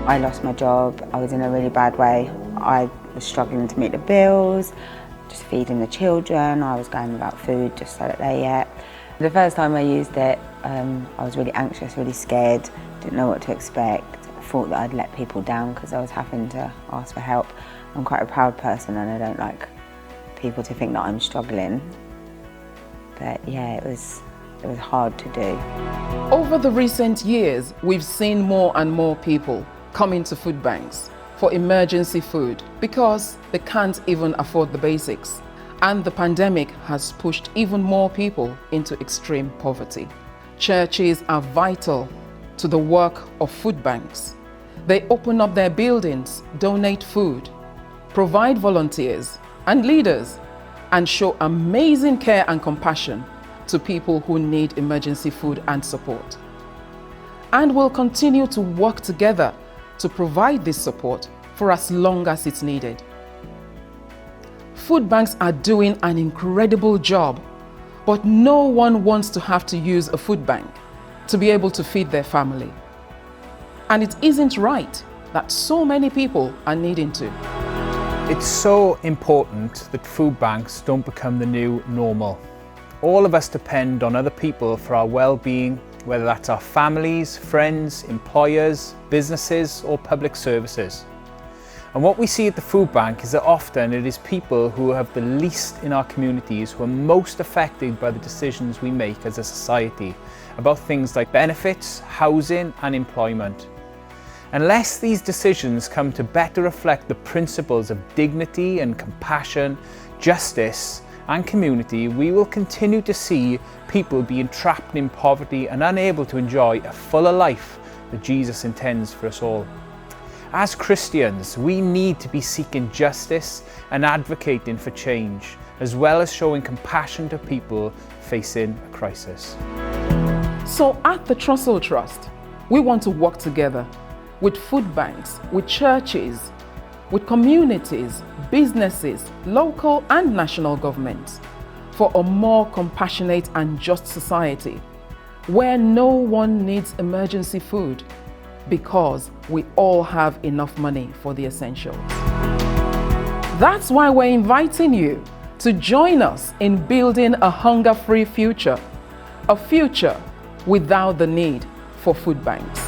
I lost my job. I was in a really bad way. I was struggling to meet the bills, just feeding the children. I was going without food just so that they ate. The first time I used it, I was really anxious, really scared, didn't know what to expect. I thought that I'd let people down because I was having to ask for help. I'm quite a proud person and I don't like people to think that I'm struggling. But yeah, it was hard to do. Over the recent years, we've seen more and more people come into food banks for emergency food because they can't even afford the basics. And the pandemic has pushed even more people into extreme poverty. Churches are vital to the work of food banks. They open up their buildings, donate food, provide volunteers and leaders, and show amazing care and compassion to people who need emergency food and support. And will continue to work together to provide this support for as long as it's needed. Food banks are doing an incredible job, but no one wants to have to use a food bank to be able to feed their family. And it isn't right that so many people are needing to. It's so important that food banks don't become the new normal. All of us depend on other people for our well-being, whether that's our families, friends, employers, businesses, or public services. And what we see at the food bank is that often it is people who have the least in our communities who are most affected by the decisions we make as a society about things like benefits, housing, and employment. Unless these decisions come to better reflect the principles of dignity and compassion, justice, and community, we will continue to see people being trapped in poverty and unable to enjoy a fuller life that Jesus intends for us all. As Christians, we need to be seeking justice and advocating for change, as well as showing compassion to people facing a crisis. So at the Trussell Trust, we want to work together with food banks, with churches, with communities, businesses, local and national governments, for a more compassionate and just society where no one needs emergency food because we all have enough money for the essentials. That's why we're inviting you to join us in building a hunger-free future, a future without the need for food banks.